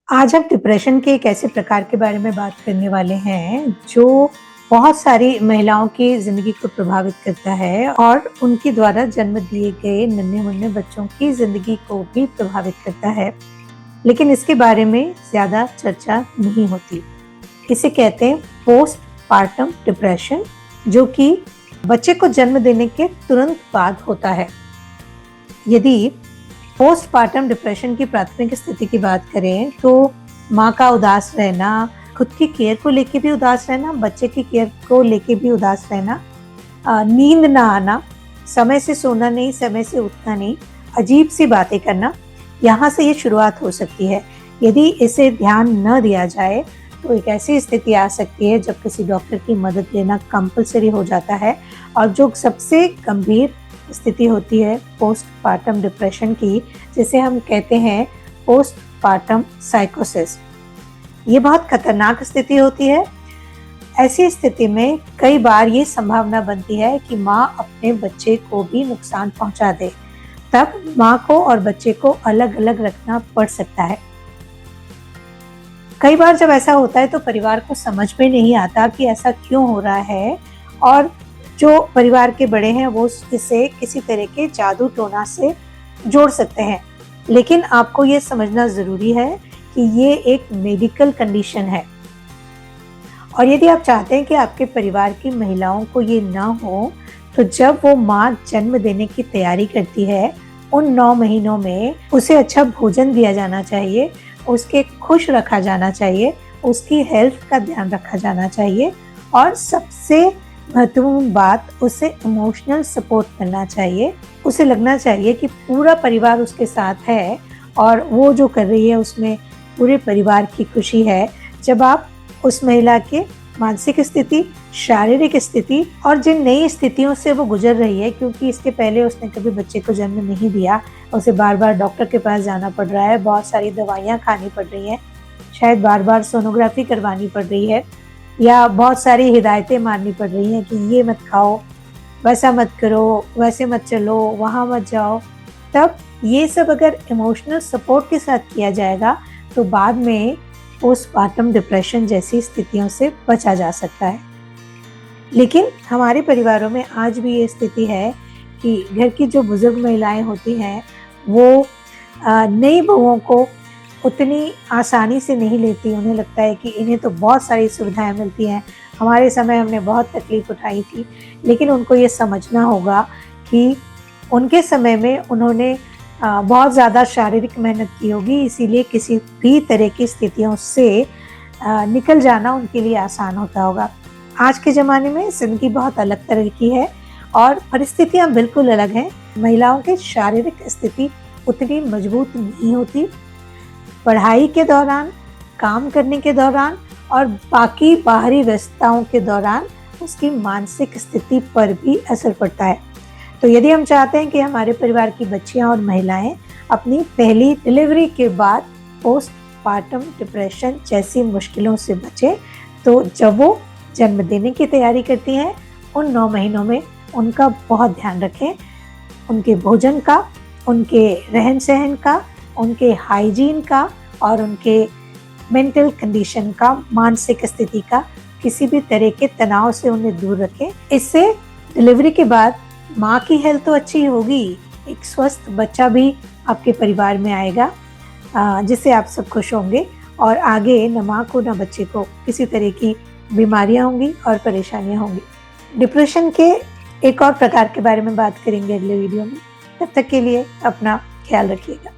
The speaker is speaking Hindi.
आज हम डिप्रेशन के एक ऐसे प्रकार के बारे में बात करने वाले हैं जो बहुत सारी महिलाओं की ज़िंदगी को प्रभावित करता है और उनके द्वारा जन्म दिए गए नन्हे-मुन्ने बच्चों की ज़िंदगी को भी प्रभावित करता है। लेकिन इसके बारे में ज़्यादा चर्चा नहीं होती। इसे कहते हैं पोस्टपार्टम डिप्रेशन, जो कि बच्चे को जन्म देने के तुरंत बाद होता है। यदि पोस्टपार्टम डिप्रेशन की प्राथमिक स्थिति की बात करें तो माँ का उदास रहना, खुद की केयर को लेके भी उदास रहना, बच्चे की केयर को लेके भी उदास रहना, नींद ना आना, समय से सोना नहीं, समय से उठना नहीं, अजीब सी बातें करना, यहाँ से ये शुरुआत हो सकती है। यदि इसे ध्यान न दिया जाए तो एक ऐसी स्थिति आ सकती है जब किसी डॉक्टर की मदद लेना कंपल्सरी हो जाता है और जो सबसे गंभीर स्थिति होती है पोस्टपार्टम डिप्रेशन की, जिसे हम कहते हैं पोस्टपार्टम साइकोसिस। ये बहुत खतरनाक स्थिति होती है। ऐसी स्थिति में कई बार ये संभावना बनती है कि माँ अपने बच्चे को भी नुकसान पहुंचा दे। तब माँ को और बच्चे को अलग-अलग रखना पड़ सकता है। कई बार जब ऐसा होता है तो परिवार को समझ में नहीं आता कि ऐसा क्यों हो रहा है और जो परिवार के बड़े हैं वो इसे किसी तरह के जादू टोना से जोड़ सकते हैं। लेकिन आपको ये समझना ज़रूरी है कि ये एक मेडिकल कंडीशन है और यदि आप चाहते हैं कि आपके परिवार की महिलाओं को ये ना हो, तो जब वो माँ जन्म देने की तैयारी करती है, उन 9 महीनों में उसे अच्छा भोजन दिया जाना चाहिए, उसके खुश रखा जाना चाहिए, उसकी हेल्थ का ध्यान रखा जाना चाहिए और सबसे महत्वपूर्ण बात, उसे इमोशनल सपोर्ट करना चाहिए। उसे लगना चाहिए कि पूरा परिवार उसके साथ है और वो जो कर रही है उसमें पूरे परिवार की खुशी है। जब आप उस महिला के मानसिक स्थिति, शारीरिक स्थिति और जिन नई स्थितियों से वो गुजर रही है, क्योंकि इसके पहले उसने कभी बच्चे को जन्म नहीं दिया, उसे बार-बार डॉक्टर के पास जाना पड़ रहा है, बहुत सारी दवाइयाँ खानी पड़ रही हैं, शायद बार-बार सोनोग्राफी करवानी पड़ रही है या बहुत सारी हिदायतें माननी पड़ रही हैं कि ये मत खाओ, वैसा मत करो, वैसे मत चलो, वहाँ मत जाओ। तब ये सब अगर इमोशनल सपोर्ट के साथ किया जाएगा तो बाद में पोस्टपार्टम डिप्रेशन जैसी स्थितियों से बचा जा सकता है। लेकिन हमारे परिवारों में आज भी ये स्थिति है कि घर की जो बुजुर्ग महिलाएं होती हैं वो नई बहुओं को उतनी आसानी से नहीं लेती। उन्हें लगता है कि इन्हें तो बहुत सारी सुविधाएं मिलती हैं, हमारे समय हमने बहुत तकलीफ उठाई थी। लेकिन उनको ये समझना होगा कि उनके समय में उन्होंने बहुत ज़्यादा शारीरिक मेहनत की होगी, इसीलिए किसी भी तरह की स्थितियों से निकल जाना उनके लिए आसान होता होगा। आज के ज़माने में ज़िंदगी बहुत अलग तरह की है और परिस्थितियाँ बिल्कुल अलग हैं। महिलाओं की शारीरिक स्थिति उतनी मजबूत नहीं होती। पढ़ाई के दौरान, काम करने के दौरान और बाकी बाहरी व्यस्तताओं के दौरान उसकी मानसिक स्थिति पर भी असर पड़ता है। तो यदि हम चाहते हैं कि हमारे परिवार की बच्चियां और महिलाएं अपनी पहली डिलीवरी के बाद पोस्टपार्टम डिप्रेशन जैसी मुश्किलों से बचें, तो जब वो जन्म देने की तैयारी करती हैं, उन 9 महीनों में उनका बहुत ध्यान रखें। उनके भोजन का, उनके रहन-सहन का, उनके हाइजीन का और उनके मेंटल कंडीशन का, मानसिक स्थिति का, किसी भी तरह के तनाव से उन्हें दूर रखें। इससे डिलीवरी के बाद माँ की हेल्थ तो अच्छी होगी, एक स्वस्थ बच्चा भी आपके परिवार में आएगा, जिससे आप सब खुश होंगे और आगे न माँ को न बच्चे को किसी तरह की बीमारियाँ होंगी और परेशानियाँ होंगी। डिप्रेशन के एक और प्रकार के बारे में बात करेंगे अगले वीडियो में। तब तक के लिए अपना ख्याल रखिएगा।